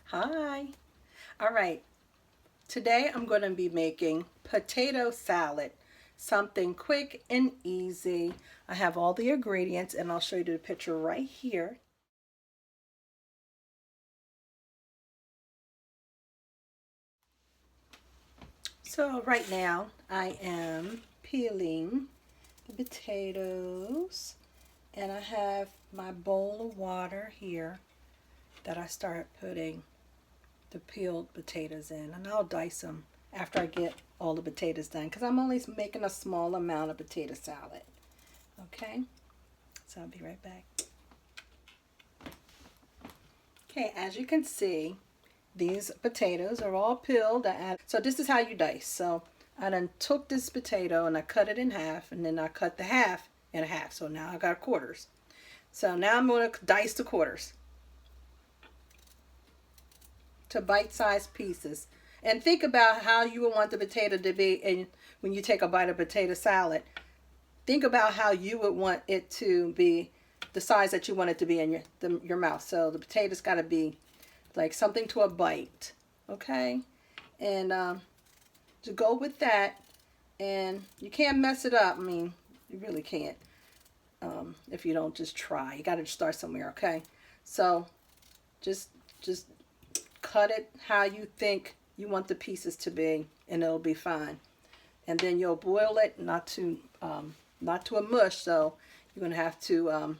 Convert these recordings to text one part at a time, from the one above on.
Hi. All right. Today I'm going to be making potato salad. Something quick and easy. I have all the ingredients and I'll show you the picture right here. So right now I am peeling the potatoes and I have my bowl of water here that I start putting the peeled potatoes in, and I'll dice them after I get all the potatoes done because I'm only making a small amount of potato salad. Okay, so I'll be right back. Okay, as you can see, these potatoes are all peeled. So this is how you dice. So I done took this potato and I cut it in half, and then I cut the half in half. So now I got quarters. So now I'm going to dice the quarters to bite-sized pieces. And think about how you would want the potato to be and when you take a bite of potato salad. Think about how you would want it to be, the size that you want it to be in your mouth. So the potato's got to be like something to a bite, okay? And to go with that, and you can't mess it up. I mean, you really can't if you don't just try. You got to start somewhere, okay? So just cut it how you think you want the pieces to be, and it'll be fine. And then you'll boil it, not to a mush. So you're gonna have to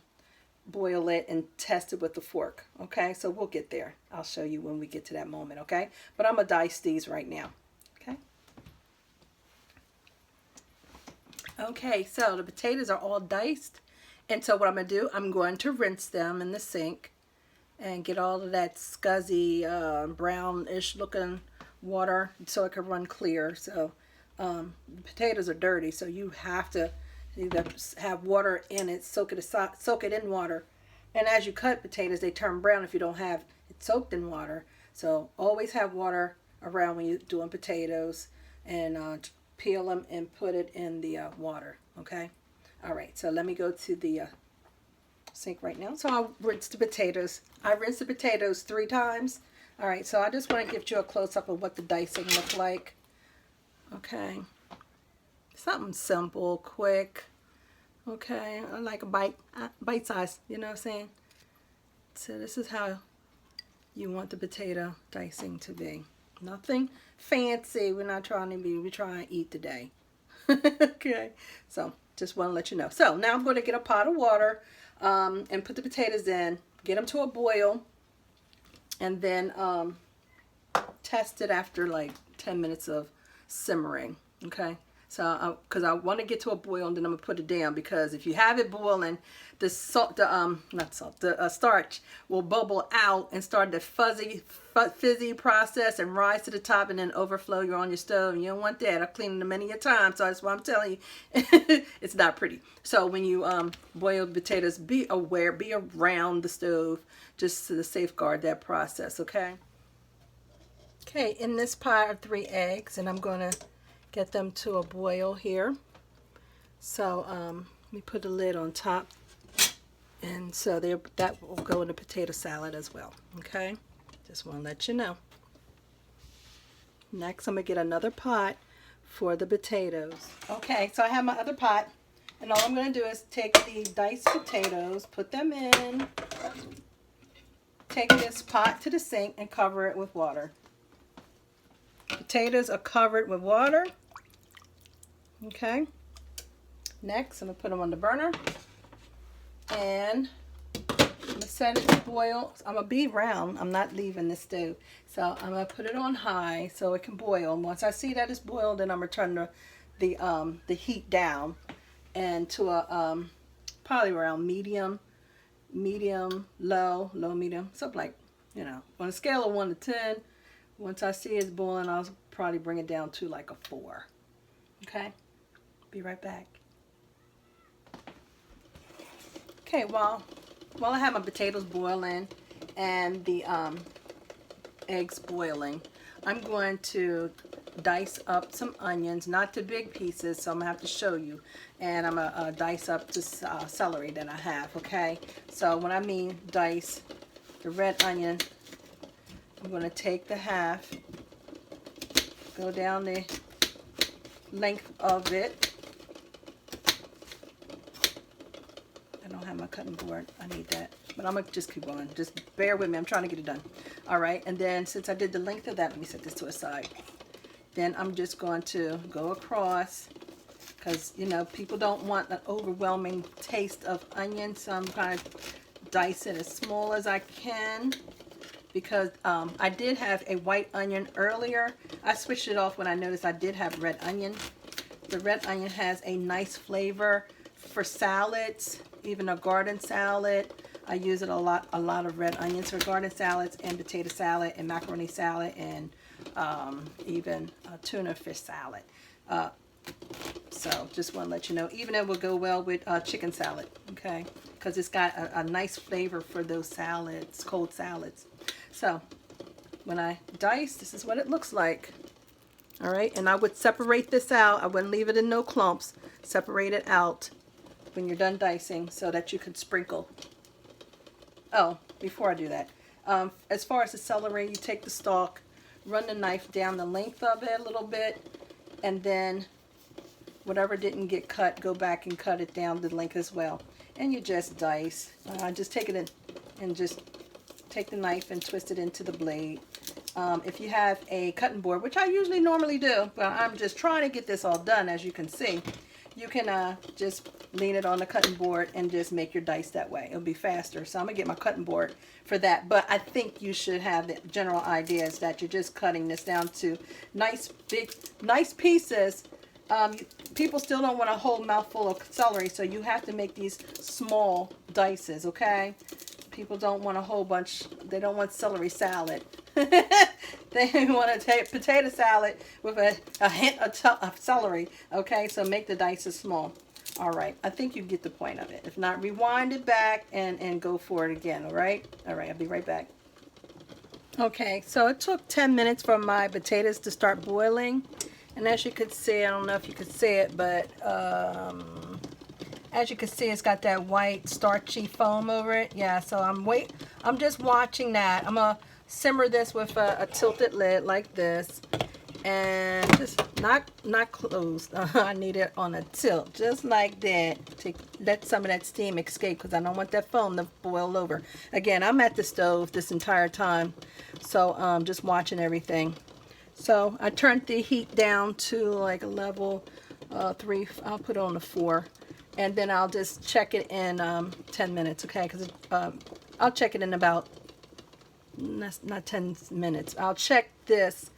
boil it and test it with the fork. Okay, so we'll get there. I'll show you when we get to that moment. Okay, but I'm gonna dice these right now. Okay. Okay, so the potatoes are all diced, and so what I'm gonna do, I'm going to rinse them in the sink and get all of that scuzzy, brownish looking water so it can run clear. So the potatoes are dirty, so you have to either have water in it, soak it in water. And as you cut potatoes, they turn brown if you don't have it soaked in water. So always have water around when you're doing potatoes, and peel them and put it in the water. Okay. All right. So let me go to the sink right now. So I'll rinse the potatoes. I rinse the potatoes 3 times. All right, so I just want to give you a close-up of what the dicing look like. Okay, something simple, quick. Okay, I like a bite size, you know what I'm saying? So this is how you want the potato dicing to be. Nothing fancy. We're trying to eat today. Okay, so just want to let you know. So now I'm going to get a pot of water and put the potatoes in, get them to a boil, and then test it after like 10 minutes of simmering. Okay, so because I want to get to a boil, and then I'm gonna put it down, because if you have it boiling, the salt, the not salt, the starch will bubble out and start the fizzy process and rise to the top and then overflow. You're on your stove, and you don't want that. I've cleaned them many a time, so that's why I'm telling you it's not pretty. So when you boil potatoes, be aware, be around the stove, just to safeguard that process. Okay. Okay, in this pot are 3 eggs, and I'm going to get them to a boil here. So let me put a lid on top, and so that will go in the potato salad as well. Okay, just want to let you know. Next, I'm going to get another pot for the potatoes. Okay, so I have my other pot, and all I'm going to do is take the diced potatoes, put them in, take this pot to the sink, and cover it with water. Potatoes are covered with water. Okay. Next, I'm going to put them on the burner. And I'm going to set it to boil. I'm going to be around. I'm not leaving the stove. So I'm going to put it on high so it can boil. And once I see that it's boiled, then I'm going to turn the heat down and to a probably around medium, low, medium. Something like, on a scale of 1 to 10. Once I see it's boiling, I'll probably bring it down to like a 4. Okay, be right back. Okay, while I have my potatoes boiling and the eggs boiling, I'm going to dice up some onions, not the big pieces, so I'm gonna have to show you. And I'm gonna dice up this celery that I have. Okay, so when I mean dice, the red onion I'm going to take the half, go down the length of it. I don't have my cutting board. I need that. But I'm going to just keep going. Just bear with me. I'm trying to get it done. All right. And then since I did the length of that, let me set this to a side. Then I'm just going to go across because, you know, people don't want an overwhelming taste of onion. So I'm going to dice it as small as I can because I did have a white onion earlier. I switched it off when I noticed I did have red onion. The red onion has a nice flavor for salads, even a garden salad. I use it a lot of red onions for garden salads and potato salad and macaroni salad and even tuna fish salad. So just want to let you know, even it will go well with chicken salad, okay? Because it's got a nice flavor for those salads, cold salads. So when I dice, this is what it looks like. All right, and I would separate this out. I wouldn't leave it in no clumps. Separate it out when you're done dicing so that you could sprinkle. Oh, before I do that, as far as the celery, you take the stalk, run the knife down the length of it a little bit, and then whatever didn't get cut, go back and cut it down the length as well. And you just dice. Just take it in and just take the knife and twist it into the blade. If you have a cutting board, which I usually normally do, but I'm just trying to get this all done, as you can see, you can just lean it on the cutting board and just make your dice that way. It'll be faster. So I'm going to get my cutting board for that. But I think you should have the general idea is that you're just cutting this down to nice, big, nice pieces. People still don't want a whole mouthful of celery, so you have to make these small dices, okay? People don't want a whole bunch. They don't want celery salad. They want to take potato salad with a hint of celery, okay? So make the dices small. All right, I think you get the point of it. If not, rewind it back and go for it again, all right? All right, I'll be right back. Okay, so it took 10 minutes for my potatoes to start boiling. And as you could see, I don't know if you could see it, but as you can see, it's got that white starchy foam over it. Yeah, so I'm just watching that. I'm gonna simmer this with a tilted lid like this, and just not closed. I need it on a tilt, just like that, to let some of that steam escape, because I don't want that foam to boil over. Again, I'm at the stove this entire time, so just watching everything. So I turned the heat down to like a level 3. I'll put it on a 4. And then I'll just check it in 10 minutes, okay? Because I'll check it in about, not 10 minutes. I'll check this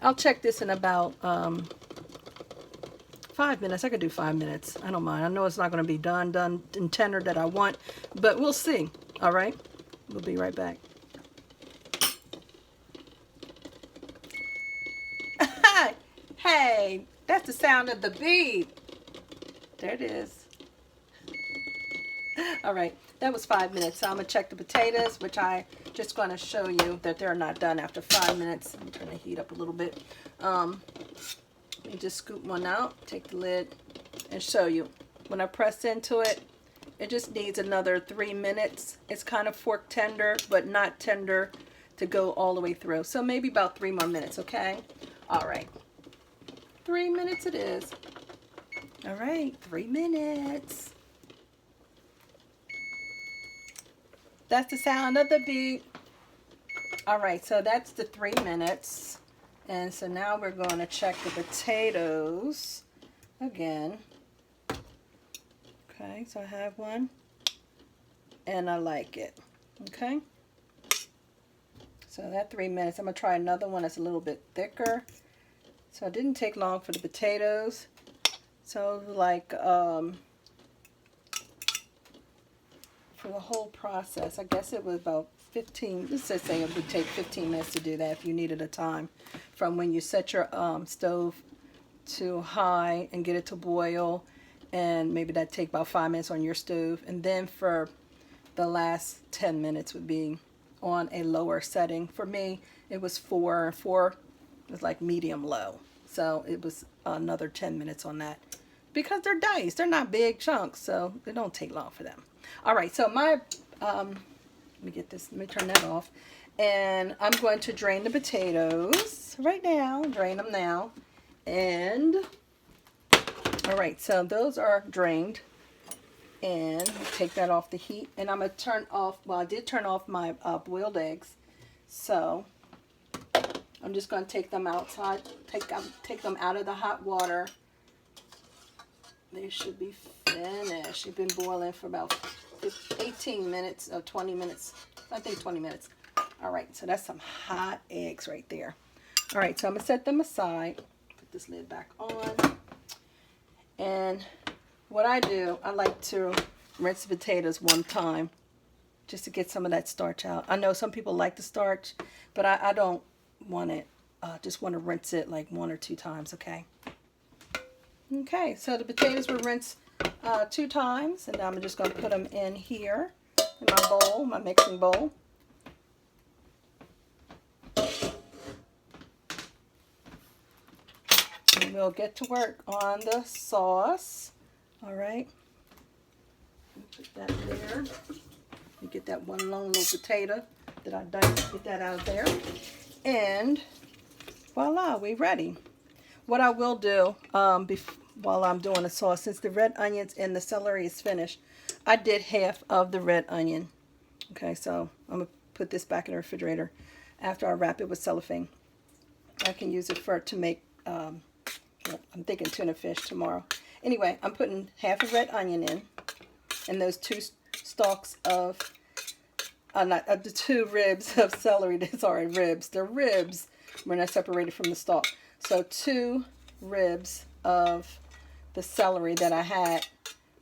in about 5 minutes. I could do 5 minutes. I don't mind. I know it's not going to be done in tender that I want, but we'll see. All right? We'll be right back. Hey, that's the sound of the beep. There it is. All right, that was 5 minutes. So I'm gonna check the potatoes, which I just gonna show you that they're not done after 5 minutes. I'm trying to heat up a little bit. Let me just scoop one out, take the lid, and show you. When I press into it, it just needs another 3 minutes. It's kind of fork tender, but not tender to go all the way through. So maybe about 3 more minutes, okay? All right. 3 minutes it is. All right, 3 minutes. That's the sound of the beep. All right, so that's the 3 minutes. And so now we're going to check the potatoes again. Okay, so I have one. And I like it. Okay. So that 3 minutes. I'm going to try another one that's a little bit thicker. So it didn't take long for the potatoes. So like for the whole process, I guess it was about 15. This is saying it would take 15 minutes to do that if you needed a time from when you set your stove to high and get it to boil, and maybe that'd take about 5 minutes on your stove, and then for the last 10 minutes would be on a lower setting. For me, it was 4. 4 was like medium low, so it was another 10 minutes on that because they're diced. They're not big chunks, so it don't take long for them. All right, so my let me get this, let me turn that off. And I'm going to drain the potatoes right now. Drain them now. And, all right, so those are drained. And take that off the heat. And I'm going to turn off, well, I did turn off my boiled eggs. So I'm just going to take them outside, take them out of the hot water. They should be finished. They've been boiling for about 18 minutes or 20 minutes. I think 20 minutes. All right, so that's some hot eggs right there. All right, so I'm going to set them aside. Put this lid back on. And what I do, I like to rinse the potatoes one time just to get some of that starch out. I know some people like the starch, but I don't want it. Just want to rinse it like 1 or 2 times, okay? Okay, so the potatoes were rinsed 2 times, and now I'm just going to put them in here in my bowl, my mixing bowl. And we'll get to work on the sauce. All right, put that there. You get that one long little potato that I diced, get that out of there. And voila, we're ready. What I will do while I'm doing the sauce, since the red onions and the celery is finished, I did half of the red onion. Okay, so I'm going to put this back in the refrigerator after I wrap it with cellophane. I can use it to make, I'm thinking tuna fish tomorrow. Anyway, I'm putting half a red onion in, and those 2 stalks of, the 2 ribs of celery. Sorry, ribs. They're ribs when they're separated from the stalk. So 2 ribs of the celery that I had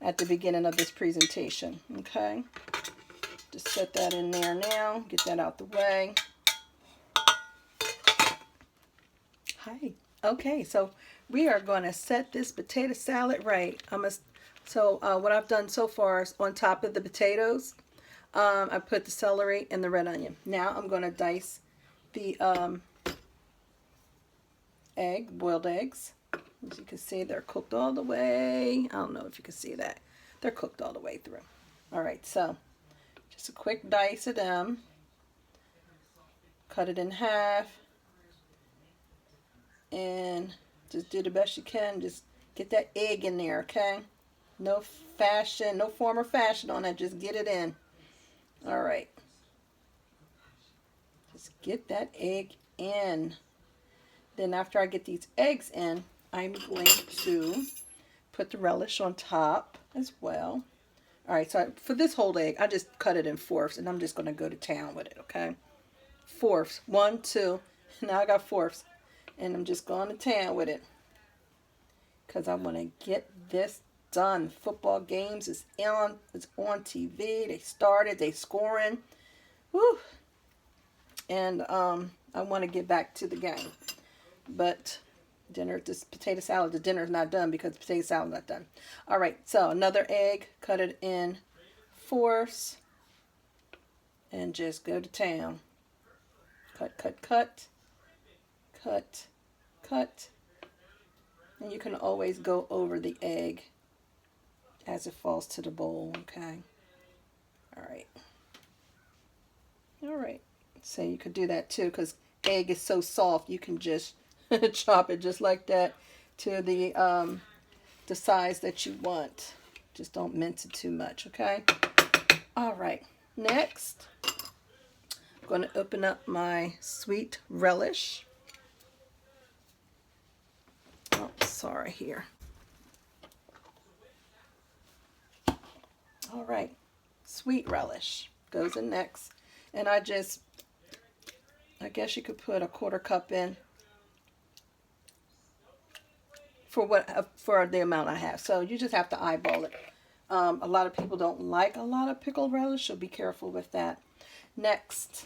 at the beginning of this presentation. Okay, just set that in there now. Get that out the way. Hi. Okay, so we are going to set this potato salad right. What I've done so far is on top of the potatoes, I put the celery and the red onion. Now I'm going to dice the boiled eggs. As you can see, they're cooked all the way. I don't know if you can see that. They're cooked all the way through. All right, so just a quick dice of them. Cut it in half. And just do the best you can. Just get that egg in there, okay? No fashion, no form or fashion on that. Just get it in. All right. Just get that egg in. Then after I get these eggs in, I'm going to put the relish on top as well. All right, so for this whole egg, I just cut it in 4ths, and I'm just going to go to town with it, okay? 4ths. 1, 2. Now I got 4ths. And I'm just going to town with it because I want to get this done. Football games is on. It's on TV. They started. They scoring. Woo! And I want to get back to the game. But this potato salad, the dinner's not done because the potato salad's not done. All right. So another egg. Cut it in 4ths. And just go to town. Cut, cut, cut. Cut, cut, and you can always go over the egg as it falls to the bowl, okay? All right, so you could do that too, because egg is so soft, you can just chop it just like that to the size that you want. Just don't mince it too much, okay? All right, next, I'm going to open up my sweet relish. Oh, sorry here. All right, sweet relish goes in next. And I guess you could put a 1/4 cup in for the amount I have. So you just have to eyeball it. A lot of people don't like a lot of pickled relish, so be careful with that. Next,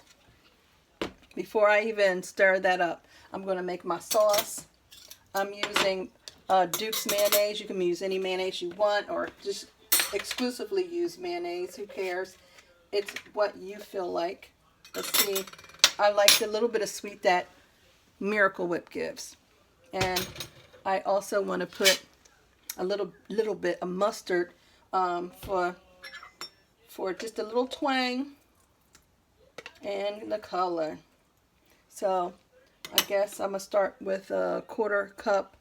before I even stir that up, I'm going to make my sauce. I'm using Duke's mayonnaise. You can use any mayonnaise you want, or just exclusively use mayonnaise. Who cares? It's what you feel like. Let's see. I like the little bit of sweet that Miracle Whip gives. And I also want to put a little bit of mustard for just a little twang. and the color. So I guess I'm going to start with a 1/4 cup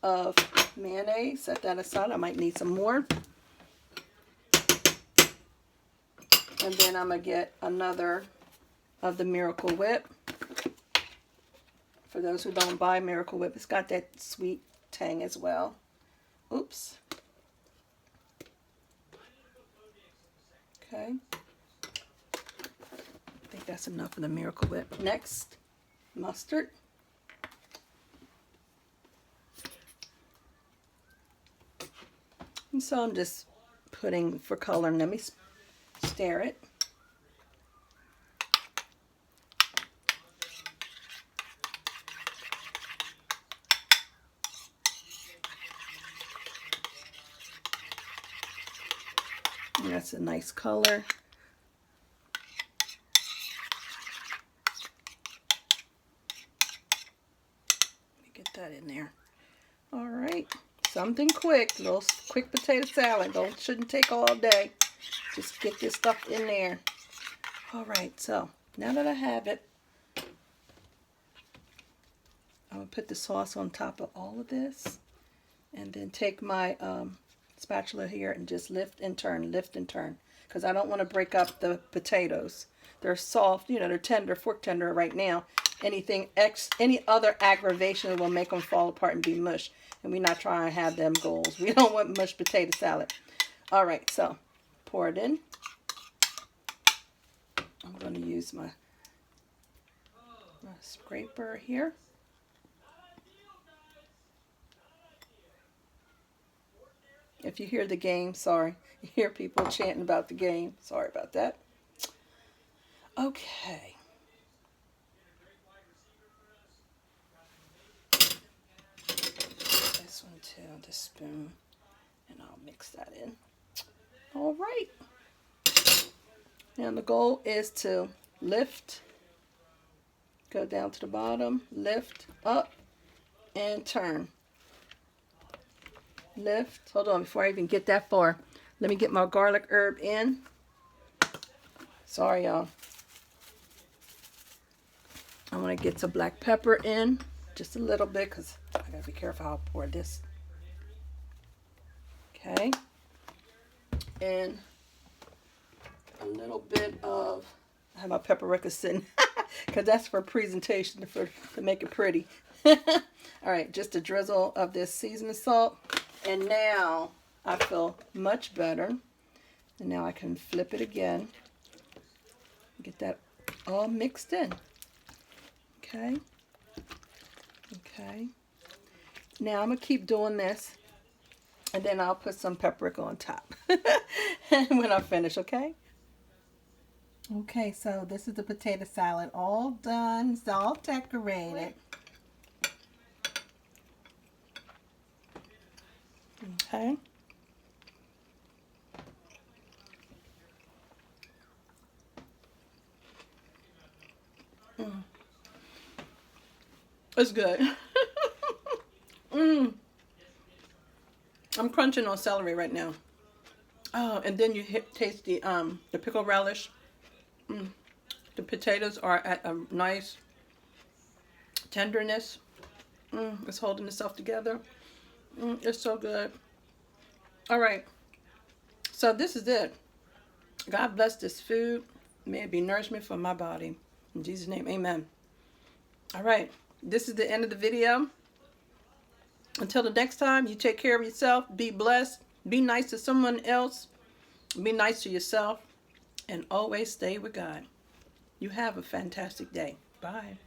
of mayonnaise. Set that aside. I might need some more. And then I'm going to get another of the Miracle Whip. For those who don't buy Miracle Whip, it's got that sweet tang as well. Oops. Okay. I think that's enough of the Miracle Whip. Next, mustard. And so I'm just putting for color. Let me stir it. And that's a nice color. Let me get that in there. All right. Something quick, little quick potato salad. Shouldn't take all day. Just get this stuff in there. All right, so now that I have it, I'm gonna put the sauce on top of all of this, and then take my spatula here and just lift and turn, because I don't want to break up the potatoes. They're soft, you know, they're tender, fork tender right now. Any other aggravation will make them fall apart and be mush. And we're not trying to have them goals. We don't want mush potato salad. All right, so pour it in. I'm going to use my scraper here. If you hear the game, sorry. You hear people chanting about the game. Sorry about that. Okay. This spoon, and I'll mix that in. All right. Now the goal is to lift, go down to the bottom, lift, up, and turn. Lift. Hold on, before I even get that far, let me get my garlic herb in. Sorry, y'all. I want to get some black pepper in, just a little bit, because I gotta be careful how I pour this. Okay, and a little bit of, I have my paprika sitting, because that's for presentation, to make it pretty. All right, just a drizzle of this seasoning salt, and now I feel much better. And now I can flip it again, get that all mixed in. Okay, okay. Now I'm gonna keep doing this. And then I'll put some paprika on top when I finish, okay? Okay, so this is the potato salad all done. It's all decorated. Okay. It's good. I'm crunching on celery right now. Oh, and then you taste the pickle relish. The potatoes are at a nice tenderness. It's holding itself together. It's so good. All right. So this is it. God bless this food. May it be nourishment for my body. In Jesus' name, amen. All right. This is the end of the video. Until the next time, you take care of yourself. Be blessed. Be nice to someone else. Be nice to yourself. And always stay with God. You have a fantastic day. Bye.